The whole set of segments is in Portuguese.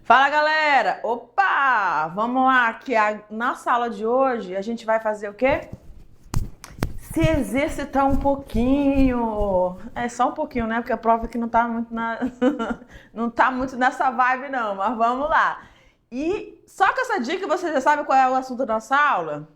Fala, galera! Opa! Vamos lá, que na sala de hoje a gente vai fazer o quê? Se exercitar um pouquinho. É só um pouquinho, né? Porque a prova aqui não tá muito não tá muito nessa vibe não, mas vamos lá. E só com essa dica você já sabe qual é o assunto da nossa aula?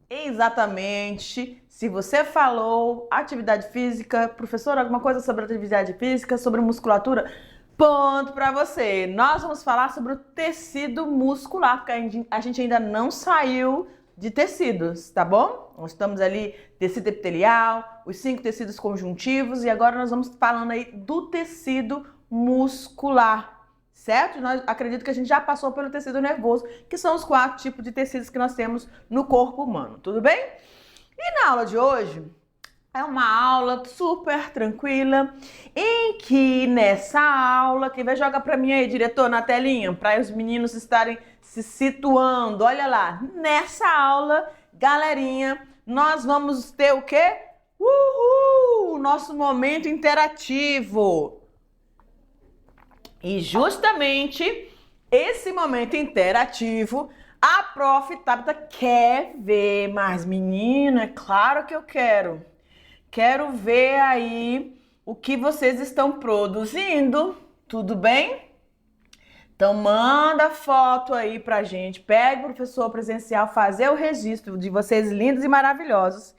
Exatamente. Se você falou atividade física, professor, alguma coisa sobre atividade física, sobre musculatura, ponto para você. Nós vamos falar sobre o tecido muscular, porque a gente ainda não saiu de tecidos, tá bom? Nós estamos ali, tecido epitelial, os 5 tecidos conjuntivos, e agora nós vamos falando aí do tecido muscular. Certo? Nós acredito que a gente já passou pelo tecido nervoso, que são os 4 tipos de tecidos que nós temos no corpo humano, tudo bem? E na aula de hoje é uma aula super tranquila, em que nessa aula, quem vai jogar para mim aí, diretor, na telinha, para os meninos estarem se situando, olha lá, nessa aula, galerinha, nós vamos ter o quê? Uhul! O nosso momento interativo. E justamente esse momento interativo, a prof. Tabita quer ver, mas menino, é claro que eu quero. Quero ver aí o que vocês estão produzindo, tudo bem? Então manda foto aí pra gente, pede pro professor presencial fazer o registro de vocês lindos e maravilhosos,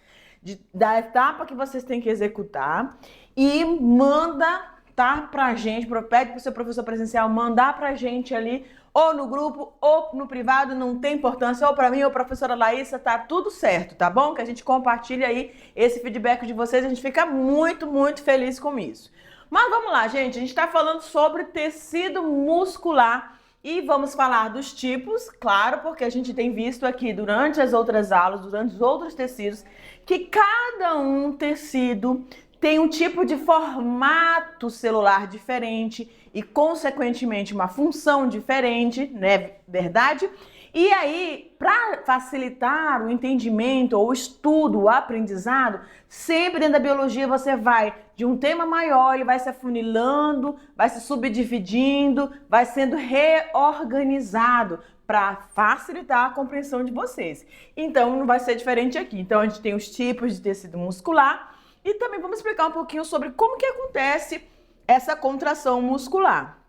da etapa que vocês têm que executar e manda, tá, pra gente, pede pro seu professor presencial mandar pra gente ali, ou no grupo, ou no privado, não tem importância, ou pra mim, ou pra professora Laísa, tá tudo certo, tá bom? Que a gente compartilha aí esse feedback de vocês, a gente fica muito, muito feliz com isso. Mas vamos lá, gente, a gente tá falando sobre tecido muscular e vamos falar dos tipos, claro, porque a gente tem visto aqui durante as outras aulas, durante os outros tecidos, que cada um tecido tem um tipo de formato celular diferente e, consequentemente, uma função diferente, né? Verdade? E aí, para facilitar o entendimento, ou o estudo, o aprendizado, sempre dentro da biologia você vai de um tema maior, ele vai se afunilando, vai se subdividindo, vai sendo reorganizado para facilitar a compreensão de vocês. Então, não vai ser diferente aqui. Então, a gente tem os tipos de tecido muscular, e também vamos explicar um pouquinho sobre como que acontece essa contração muscular.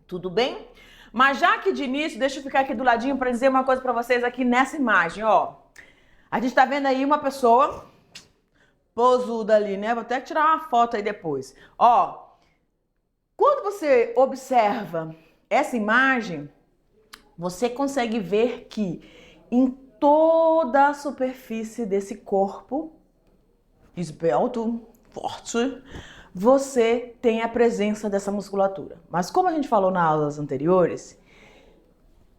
Tudo bem? Mas já que de início, deixa eu ficar aqui do ladinho para dizer uma coisa para vocês aqui nessa imagem, ó. A gente tá vendo aí uma pessoa posuda ali, né? Vou até tirar uma foto aí depois. Ó, quando você observa essa imagem, você consegue ver que em toda a superfície desse corpo esbelto, forte, você tem a presença dessa musculatura. Mas como a gente falou nas aulas anteriores,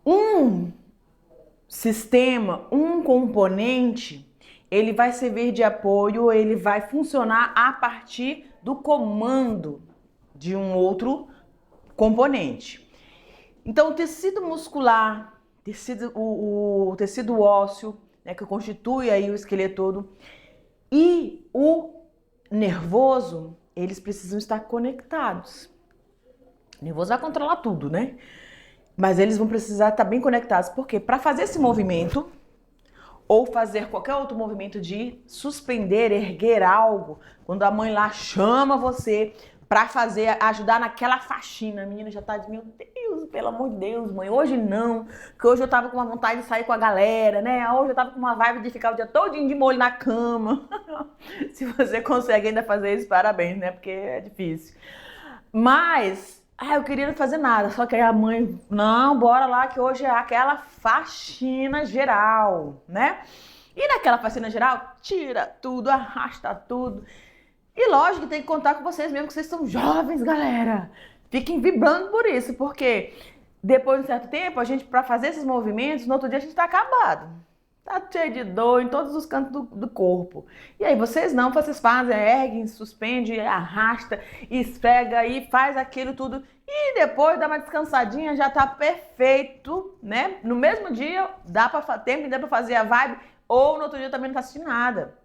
um sistema, um componente, ele vai servir de apoio, ele vai funcionar a partir do comando de um outro componente. Então, o tecido muscular, o tecido ósseo, né, que constitui aí o esqueleto todo, e o nervoso, eles precisam estar conectados. O nervoso vai controlar tudo, né? Mas eles vão precisar estar bem conectados. Por quê? Para fazer esse movimento, ou fazer qualquer outro movimento de suspender, erguer algo, quando a mãe lá chama você para fazer, ajudar naquela faxina, a menina já tá de, meu Deus, pelo amor de Deus, mãe, hoje não, porque hoje eu tava com uma vontade de sair com a galera, né? Hoje eu tava com uma vibe de ficar o dia todinho de molho na cama. Se você consegue ainda fazer isso, parabéns, né? Porque é difícil. Mas, eu queria não fazer nada, só que aí a mãe, não, bora lá que hoje é aquela faxina geral, né? E naquela faxina geral, tira tudo, arrasta tudo. E lógico que tem que contar com vocês mesmo, que vocês são jovens, galera. Fiquem vibrando por isso, porque depois de um certo tempo, a gente, para fazer esses movimentos, no outro dia a gente tá acabado. Tá cheio de dor em todos os cantos do corpo. E aí vocês não, vocês fazem, erguem, suspende, arrasta, esfrega e faz aquilo tudo. E depois dá uma descansadinha, já tá perfeito, né? No mesmo dia, tem tempo pra fazer a vibe, ou no outro dia também não tá assistindo nada.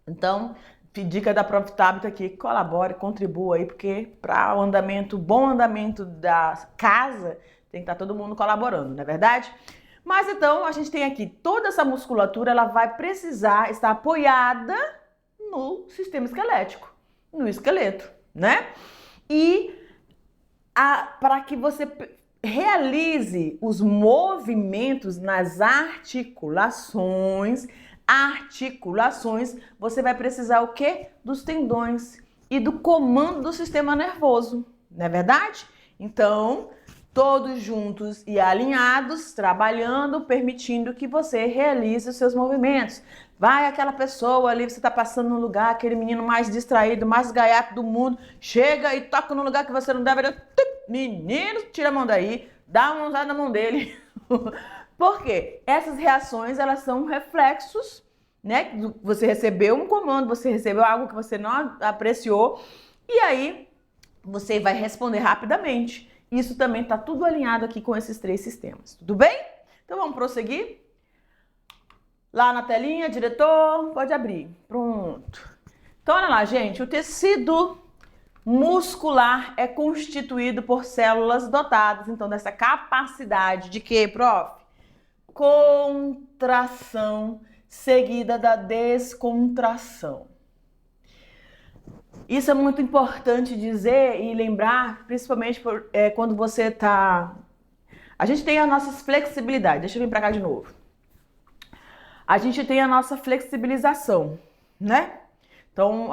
Então, dica da Prof. Tabita aqui, colabore, contribua aí, porque para o andamento, bom andamento da casa, tem que estar todo mundo colaborando, não é verdade? Mas então, a gente tem aqui toda essa musculatura, ela vai precisar estar apoiada no sistema esquelético, no esqueleto, né? E para que você realize os movimentos nas articulações, você vai precisar o quê? Dos tendões e do comando do sistema nervoso, não é verdade? Então, todos juntos e alinhados, trabalhando, permitindo que você realize os seus movimentos. Vai aquela pessoa ali, você está passando no lugar, aquele menino mais distraído, mais gaiato do mundo, chega e toca no lugar que você não deve. Menino, tira a mão daí, dá uma mãozada na mão dele. Por quê? Essas reações, elas são reflexos, né? Você recebeu um comando, você recebeu algo que você não apreciou, e aí você vai responder rapidamente. Isso também está tudo alinhado aqui com esses 3 sistemas. Tudo bem? Então vamos prosseguir? Lá na telinha, diretor, pode abrir. Pronto. Então olha lá, gente, o tecido muscular é constituído por células dotadas, então, dessa capacidade de quê, prof? Contração seguida da descontração. Isso é muito importante dizer e lembrar, principalmente quando você está... A gente tem as nossas flexibilidades. Deixa eu vir para cá de novo. A gente tem a nossa flexibilização, né? Então,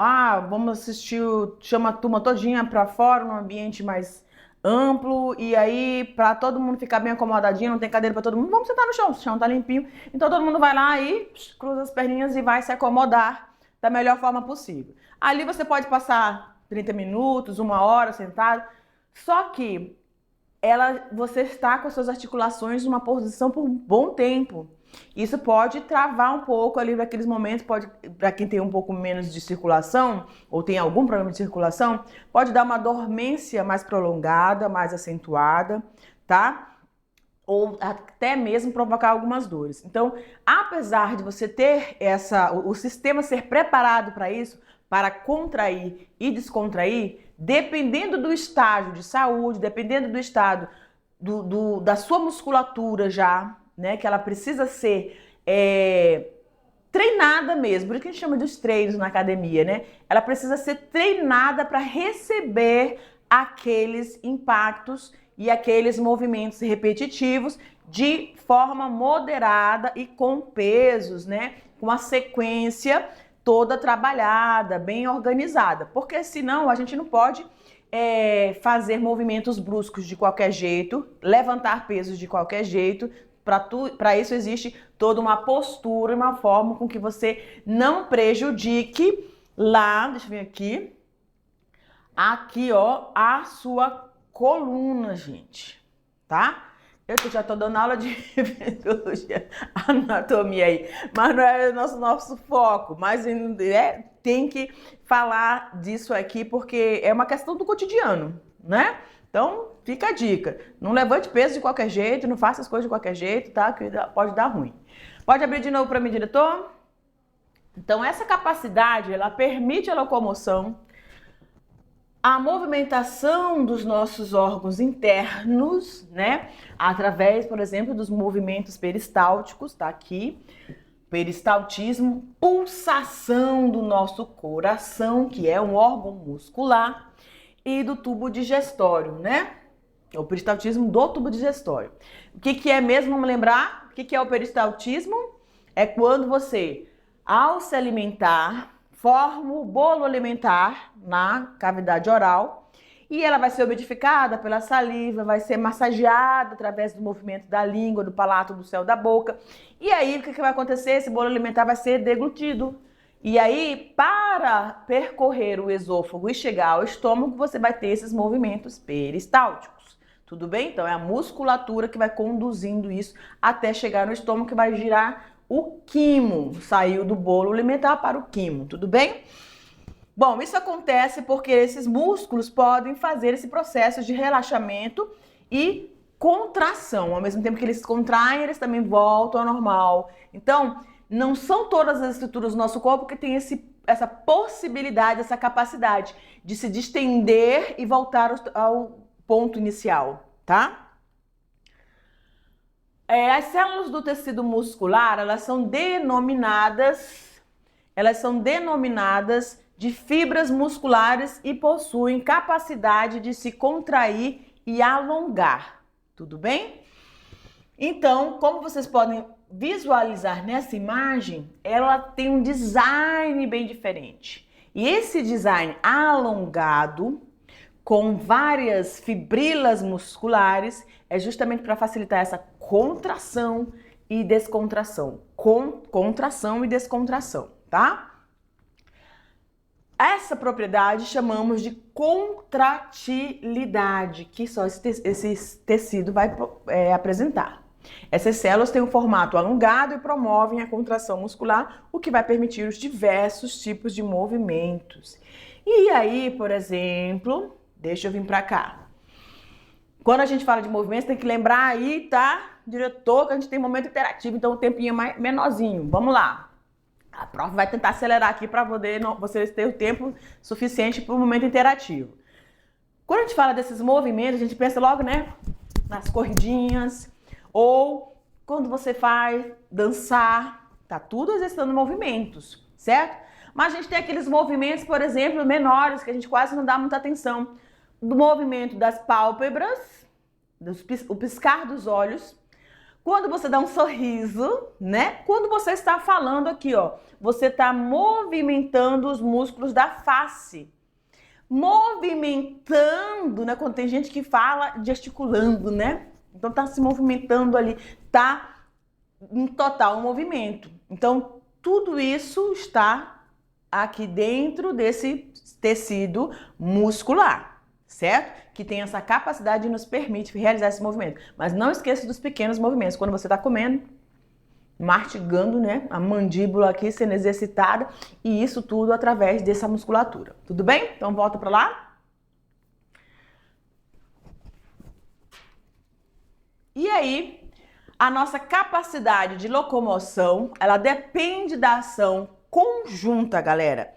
vamos assistir, chama a turma todinha para fora, num ambiente mais amplo, e aí, para todo mundo ficar bem acomodadinho, não tem cadeira para todo mundo, vamos sentar no chão, o chão tá limpinho. Então, todo mundo vai lá e cruza as perninhas e vai se acomodar da melhor forma possível. Ali você pode passar 30 minutos, 1 hora sentado, só que você está com as suas articulações numa posição por um bom tempo. Isso pode travar um pouco ali naqueles momentos, para quem tem um pouco menos de circulação, ou tem algum problema de circulação, pode dar uma dormência mais prolongada, mais acentuada, tá? Ou até mesmo provocar algumas dores. Então, apesar de você ter o sistema ser preparado para isso, para contrair e descontrair, dependendo do estágio de saúde, dependendo do estado da sua musculatura já, né, que ela precisa ser treinada mesmo, por isso que a gente chama dos treinos na academia, né? Ela precisa ser treinada para receber aqueles impactos e aqueles movimentos repetitivos de forma moderada e com pesos, né? Com a sequência toda trabalhada, bem organizada, porque senão a gente não pode fazer movimentos bruscos de qualquer jeito, levantar pesos de qualquer jeito. Para isso existe toda uma postura, uma forma com que você não prejudique lá, deixa eu ver aqui ó, a sua coluna, gente, tá? Eu já tô dando aula de anatomia aí, mas não é o nosso foco, mas tem que falar disso aqui porque é uma questão do cotidiano, né? Então, fica a dica. Não levante peso de qualquer jeito, não faça as coisas de qualquer jeito, tá? Que pode dar ruim. Pode abrir de novo para mim, diretor? Então, essa capacidade, ela permite a locomoção, a movimentação dos nossos órgãos internos, né? Através, por exemplo, dos movimentos peristálticos, tá aqui. Peristaltismo, pulsação do nosso coração, que é um órgão muscular, e do tubo digestório, né? O peristaltismo do tubo digestório. O que é mesmo? Vamos lembrar? O que é o peristaltismo? É quando você, ao se alimentar, forma o bolo alimentar na cavidade oral e ela vai ser umidificada pela saliva, vai ser massageada através do movimento da língua, do palato, do céu da boca. E aí, o que vai acontecer? Esse bolo alimentar vai ser deglutido. E aí, para percorrer o esôfago e chegar ao estômago, você vai ter esses movimentos peristálticos. Tudo bem? Então, é a musculatura que vai conduzindo isso até chegar no estômago, que vai girar o quimo. Saiu do bolo alimentar para o quimo. Tudo bem? Bom, isso acontece porque esses músculos podem fazer esse processo de relaxamento e contração. Ao mesmo tempo que eles contraem, eles também voltam ao normal. Então, Não são todas as estruturas do nosso corpo que têm essa possibilidade, essa capacidade de se distender e voltar ao ponto inicial, tá? As células do tecido muscular, elas são denominadas de fibras musculares e possuem capacidade de se contrair e alongar, tudo bem? Então, como vocês podem visualizar nessa imagem, ela tem um design bem diferente. E esse design alongado, com várias fibrilas musculares, é justamente para facilitar essa contração e descontração. Contração e descontração, tá? Essa propriedade chamamos de contratilidade, que só esse tecido vai apresentar. Essas células têm um formato alongado e promovem a contração muscular, o que vai permitir os diversos tipos de movimentos. E aí, por exemplo, deixa eu vir para cá. Quando a gente fala de movimentos, tem que lembrar aí, tá, diretor, que a gente tem momento interativo, então o tempinho é menorzinho. Vamos lá. A prof vai tentar acelerar aqui para vocês terem o tempo suficiente para o momento interativo. Quando a gente fala desses movimentos, a gente pensa logo, né, nas corridinhas, ou quando você faz dançar, tá tudo exercitando movimentos, certo? Mas a gente tem aqueles movimentos, por exemplo, menores, que a gente quase não dá muita atenção. Do movimento das pálpebras, o piscar dos olhos, quando você dá um sorriso, né? Quando você está falando aqui, ó, você está movimentando os músculos da face. Movimentando, né? Quando tem gente que fala gesticulando, né? Então tá se movimentando ali, tá em total movimento. Então tudo isso está aqui dentro desse tecido muscular, certo? Que tem essa capacidade e nos permite realizar esse movimento. Mas não esqueça dos pequenos movimentos. Quando você está comendo, mastigando, né? A mandíbula aqui sendo exercitada, e isso tudo através dessa musculatura. Tudo bem? Então volta para lá. E aí, a nossa capacidade de locomoção, ela depende da ação conjunta, galera.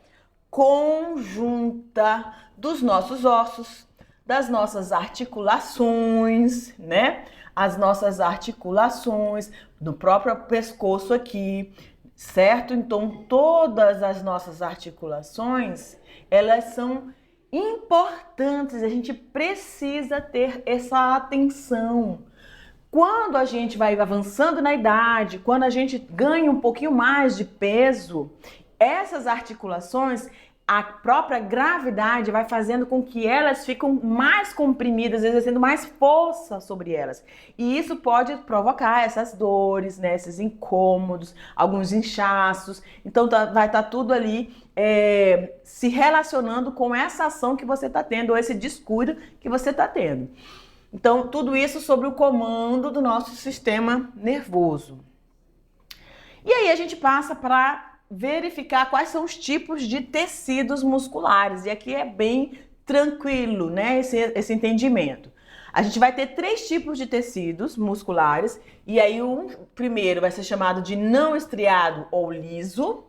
Conjunta dos nossos ossos, das nossas articulações, né? As nossas articulações, do próprio pescoço aqui, certo? Então, todas as nossas articulações, elas são importantes, a gente precisa ter essa atenção. Quando a gente vai avançando na idade, quando a gente ganha um pouquinho mais de peso, essas articulações, a própria gravidade vai fazendo com que elas ficam mais comprimidas, exercendo mais força sobre elas. E isso pode provocar essas dores, né, esses incômodos, alguns inchaços. Então vai estar tudo ali se relacionando com essa ação que você está tendo, ou esse descuido que você está tendo. Então, tudo isso sobre o comando do nosso sistema nervoso. E aí a gente passa para verificar quais são os tipos de tecidos musculares. E aqui é bem tranquilo, né, esse entendimento. A gente vai ter 3 tipos de tecidos musculares. E aí o primeiro vai ser chamado de não estriado ou liso.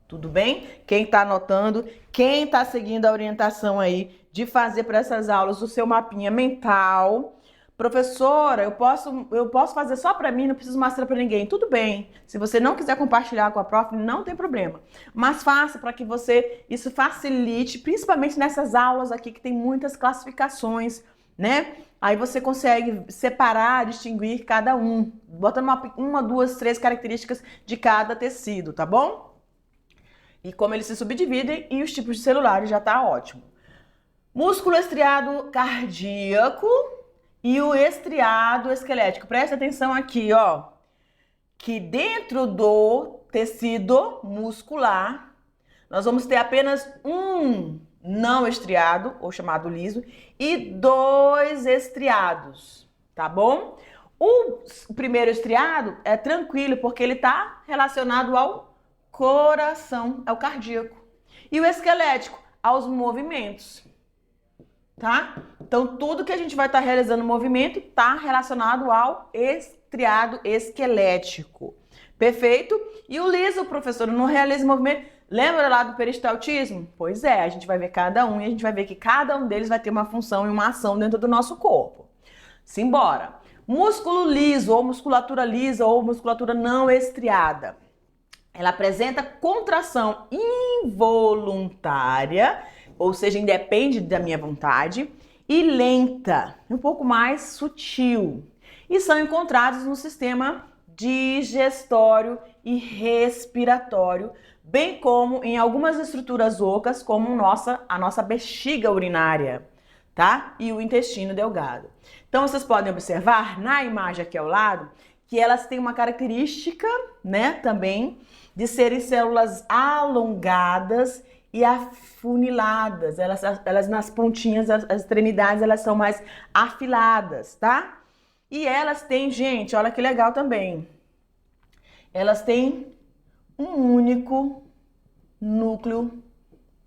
Tudo bem? Quem está anotando, quem está seguindo a orientação aí de fazer para essas aulas o seu mapinha mental. Professora, eu posso fazer só para mim, não preciso mostrar para ninguém. Tudo bem. Se você não quiser compartilhar com a prof, não tem problema. Mas faça para que isso facilite, principalmente nessas aulas aqui que tem muitas classificações, né? Aí você consegue separar, distinguir cada um, botando uma, 2, 3 características de cada tecido, tá bom? E como eles se subdividem e os tipos de celulares já tá ótimo. Músculo estriado cardíaco e o estriado esquelético. Presta atenção aqui, ó, que dentro do tecido muscular nós vamos ter apenas um não estriado, ou chamado liso, e 2 estriados, tá bom? O primeiro estriado é tranquilo porque ele tá relacionado ao coração, é o cardíaco. E o esquelético, aos movimentos, tá? Então, tudo que a gente vai estar realizando no movimento está relacionado ao estriado esquelético. Perfeito? E o liso, professor, não realiza movimento. Lembra lá do peristaltismo? Pois é, a gente vai ver cada um e a gente vai ver que cada um deles vai ter uma função e uma ação dentro do nosso corpo. Simbora. Músculo liso, ou musculatura lisa, ou musculatura não estriada. Ela apresenta contração involuntária, ou seja, independe da minha vontade, e lenta, um pouco mais sutil. E são encontrados no sistema digestório e respiratório, bem como em algumas estruturas ocas, como a nossa bexiga urinária, tá? E o intestino delgado. Então, vocês podem observar na imagem aqui ao lado que elas têm uma característica, né, também de serem células alongadas e afuniladas. Elas nas pontinhas, as extremidades, elas são mais afiladas, tá? E elas têm, gente, olha que legal também. Elas têm um único núcleo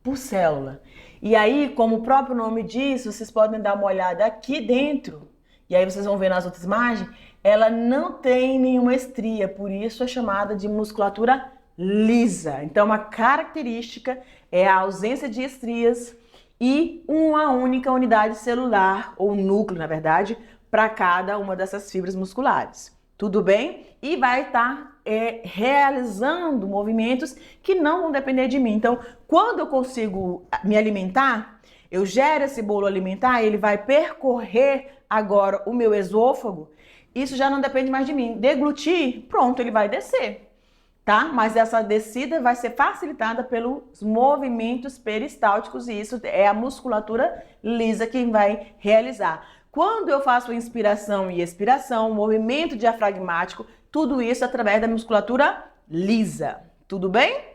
por célula. E aí, como o próprio nome diz, vocês podem dar uma olhada aqui dentro, e aí vocês vão ver nas outras imagens, ela não tem nenhuma estria, por isso é chamada de musculatura lisa. Então, uma característica é a ausência de estrias e uma única unidade celular, ou núcleo, na verdade, para cada uma dessas fibras musculares. Tudo bem? E vai estar realizando movimentos que não vão depender de mim. Então, quando eu consigo me alimentar, eu gero esse bolo alimentar, ele vai percorrer agora o meu esôfago, isso já não depende mais de mim. Deglutir, pronto, ele vai descer, tá? Mas essa descida vai ser facilitada pelos movimentos peristálticos e isso é a musculatura lisa quem vai realizar. Quando eu faço inspiração e expiração, movimento diafragmático, tudo isso através da musculatura lisa. Tudo bem?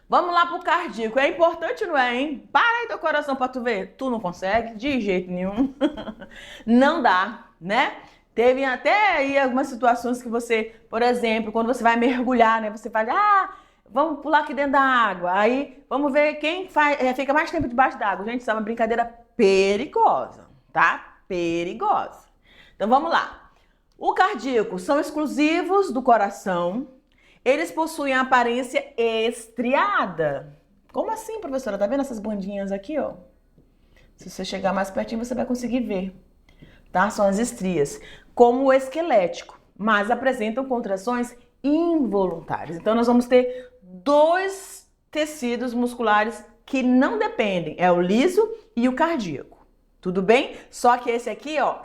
Vamos lá pro cardíaco. É importante, não é, hein? Para aí teu coração pra tu ver. Tu não consegue? De jeito nenhum. Não dá, né? Teve até aí algumas situações que você, por exemplo, quando você vai mergulhar, né? Você fala, vamos pular aqui dentro da água. Aí, vamos ver quem fica mais tempo debaixo d'água. Gente, isso é uma brincadeira perigosa, tá? Perigosa. Então, vamos lá. O cardíaco são exclusivos do coração. Eles possuem a aparência estriada. Como assim, professora? Tá vendo essas bandinhas aqui, ó? Se você chegar mais pertinho, você vai conseguir ver. Tá? São as estrias. Como o esquelético, mas apresentam contrações involuntárias. Então, nós vamos ter dois tecidos musculares que não dependem. É o liso e o cardíaco. Tudo bem? Só que esse aqui, ó...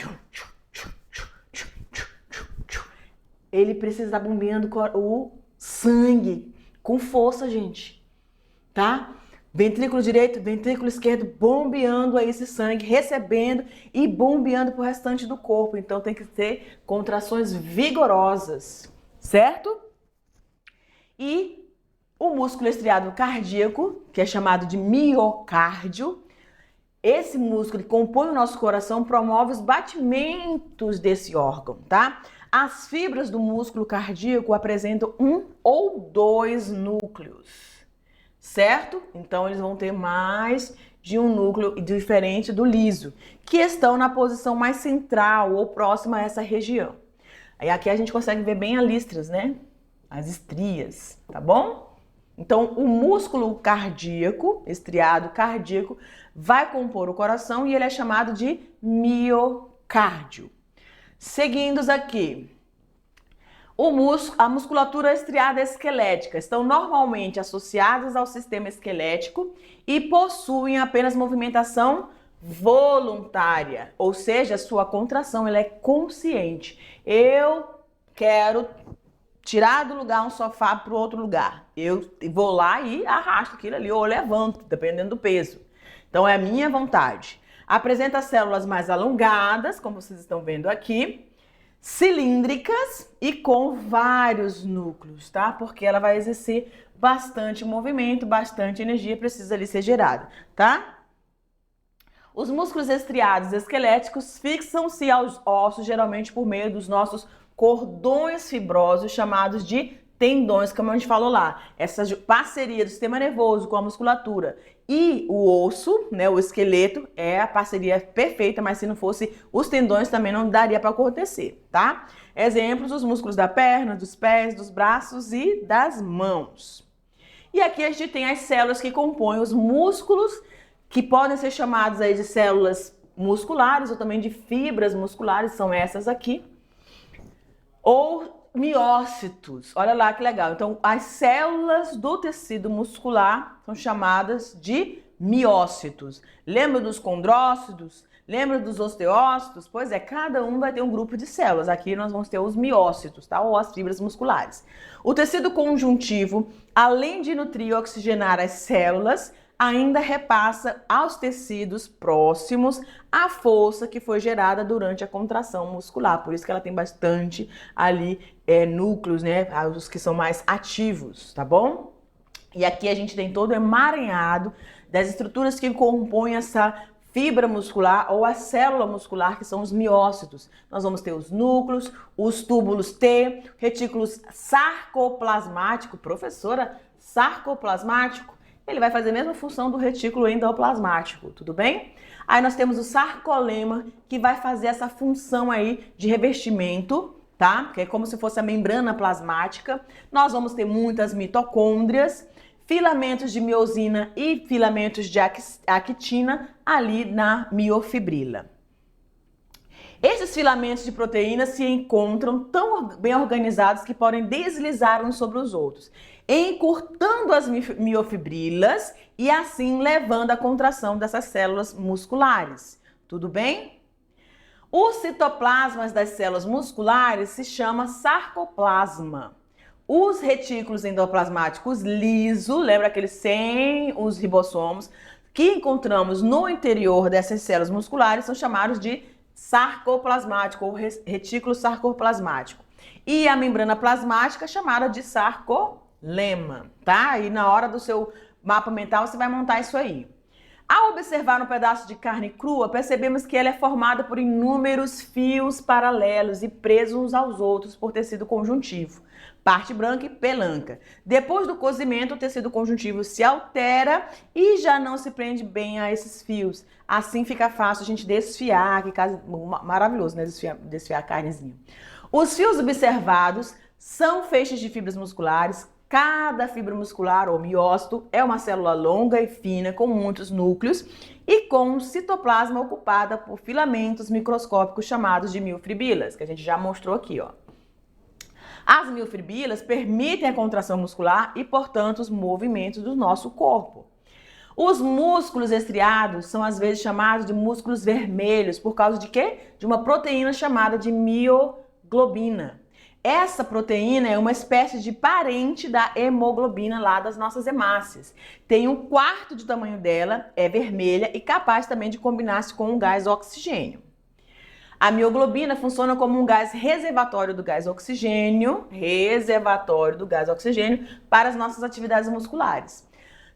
ele precisa estar bombeando o sangue com força, gente, tá? Ventrículo direito, ventrículo esquerdo, bombeando aí esse sangue, recebendo e bombeando pro restante do corpo. Então tem que ter contrações vigorosas, certo? E o músculo estriado cardíaco, que é chamado de miocárdio, esse músculo que compõe o nosso coração promove os batimentos desse órgão, tá? As fibras do músculo cardíaco apresentam um ou dois núcleos, certo? Então, eles vão ter mais de um núcleo diferente do liso, que estão na posição mais central ou próxima a essa região. Aí aqui a gente consegue ver bem as listras, né? As estrias, tá bom? Então, o músculo cardíaco, estriado cardíaco, vai compor o coração e ele é chamado de miocárdio. Seguindo aqui, a musculatura estriada esquelética estão normalmente associadas ao sistema esquelético e possuem apenas movimentação voluntária, ou seja, a sua contração ela é consciente. Eu quero tirar do lugar um sofá para o outro lugar. Eu vou lá e arrasto aquilo ali ou levanto, dependendo do peso. Então é a minha vontade. Apresenta células mais alongadas, como vocês estão vendo aqui, cilíndricas e com vários núcleos, tá? Porque ela vai exercer bastante movimento, bastante energia precisa ali ser gerada, tá? Os músculos estriados esqueléticos fixam-se aos ossos, geralmente por meio dos nossos cordões fibrosos, chamados de tendões, como a gente falou lá. Essa parceria do sistema nervoso com a musculatura e o osso, né, o esqueleto, é a parceria perfeita, mas se não fosse os tendões também não daria para acontecer, tá? Exemplos, os músculos da perna, dos pés, dos braços e das mãos. E aqui a gente tem as células que compõem os músculos, que podem ser chamados aí de células musculares ou também de fibras musculares, são essas aqui. Ou miócitos, olha lá que legal. Então, as células do tecido muscular são chamadas de miócitos. Lembra dos condrócitos? Lembra dos osteócitos? Pois é, cada um vai ter um grupo de células. Aqui nós vamos ter os miócitos, tá? Ou as fibras musculares. O tecido conjuntivo, além de nutrir e oxigenar as células, ainda repassa aos tecidos próximos a força que foi gerada durante a contração muscular. Por isso que ela tem bastante ali núcleos, né? Os que são mais ativos, tá bom? E aqui a gente tem todo o emaranhado das estruturas que compõem essa fibra muscular ou a célula muscular, que são os miócitos. Nós vamos ter os núcleos, os túbulos T, retículos sarcoplasmático, professora, sarcoplasmático, ele vai fazer a mesma função do retículo endoplasmático, tudo bem? Aí nós temos o sarcolema, que vai fazer essa função aí de revestimento, tá? Que é como se fosse a membrana plasmática. Nós vamos ter muitas mitocôndrias, filamentos de miosina e filamentos de actina ali na miofibrila. Esses filamentos de proteínas se encontram tão bem organizados que podem deslizar uns sobre os outros, encurtando as miofibrilas e assim levando à contração dessas células musculares. Tudo bem? Os citoplasmas das células musculares se chama sarcoplasma. Os retículos endoplasmáticos lisos, lembra aqueles sem os ribossomos, que encontramos no interior dessas células musculares, são chamados de sarcoplasmático ou retículo sarcoplasmático. E a membrana plasmática chamada de sarcolema, tá? E na hora do seu mapa mental você vai montar isso aí. Ao observar um pedaço de carne crua, percebemos que ela é formada por inúmeros fios paralelos e presos uns aos outros por tecido conjuntivo, parte branca e pelanca. Depois do cozimento, o tecido conjuntivo se altera e já não se prende bem a esses fios. Assim fica fácil a gente desfiar, que caso maravilhoso, né? Desfiar a carnezinha. Os fios observados são feixes de fibras musculares. Cada fibra muscular ou miócito é uma célula longa e fina com muitos núcleos e com um citoplasma ocupada por filamentos microscópicos chamados de miofibrilas, que a gente já mostrou aqui, ó. As miofibrilas permitem a contração muscular e, portanto, os movimentos do nosso corpo. Os músculos estriados são às vezes chamados de músculos vermelhos por causa de quê? De uma proteína chamada de mioglobina. Essa proteína é uma espécie de parente da hemoglobina lá das nossas hemácias. Tem 1/4 do tamanho dela, é vermelha e capaz também de combinar-se com o gás oxigênio. A mioglobina funciona como um gás reservatório do gás oxigênio, para as nossas atividades musculares.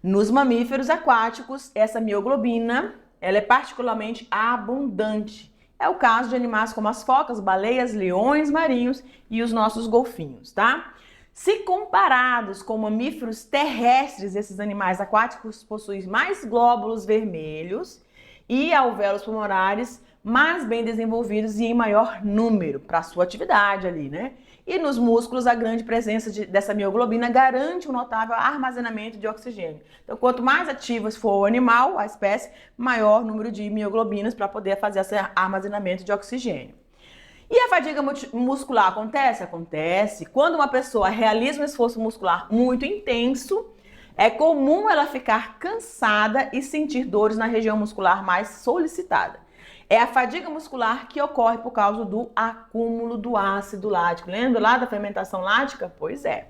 Nos mamíferos aquáticos, essa mioglobina, ela é particularmente abundante. É o caso de animais como as focas, baleias, leões marinhos e os nossos golfinhos, tá? Se comparados com mamíferos terrestres, esses animais aquáticos possuem mais glóbulos vermelhos e alvéolos pulmonares mais bem desenvolvidos e em maior número para a sua atividade ali, né? E nos músculos, a grande presença dessa mioglobina garante um notável armazenamento de oxigênio. Então, quanto mais ativas for o animal, a espécie, maior número de mioglobinas para poder fazer esse armazenamento de oxigênio. E a fadiga muscular acontece? Acontece. Quando uma pessoa realiza um esforço muscular muito intenso, é comum ela ficar cansada e sentir dores na região muscular mais solicitada. É a fadiga muscular que ocorre por causa do acúmulo do ácido lático. Lembra lá da fermentação lática? Pois é.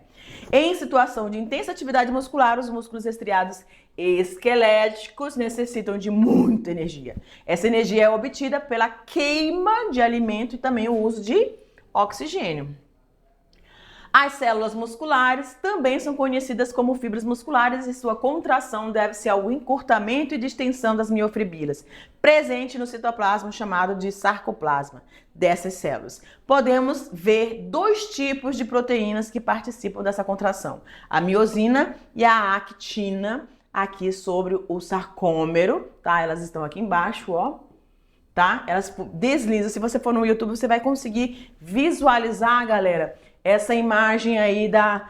Em situação de intensa atividade muscular, os músculos estriados esqueléticos necessitam de muita energia. Essa energia é obtida pela queima de alimento e também o uso de oxigênio. As células musculares também são conhecidas como fibras musculares e sua contração deve-se ao encurtamento e distensão das miofibrilas, presente no citoplasma chamado de sarcoplasma dessas células. Podemos ver 2 tipos de proteínas que participam dessa contração, a miosina e a actina, aqui sobre o sarcômero, tá? Elas estão aqui embaixo, ó. tá? Elas deslizam. Se você for no YouTube, você vai conseguir visualizar, galera, essa imagem aí da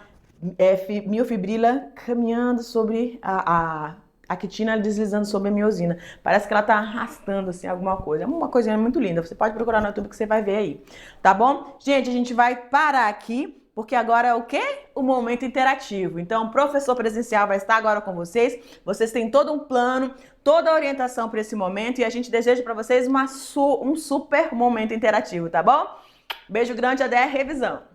miofibrila caminhando sobre a quitina deslizando sobre a miosina. Parece que ela tá arrastando, assim, alguma coisa. É uma coisinha muito linda. Você pode procurar no YouTube que você vai ver aí. Tá bom? Gente, a gente vai parar aqui, porque agora é o quê? O momento interativo. Então, o professor presencial vai estar agora com vocês. Vocês têm todo um plano, toda a orientação para esse momento. E a gente deseja para vocês um super momento interativo, tá bom? Beijo grande, até a revisão.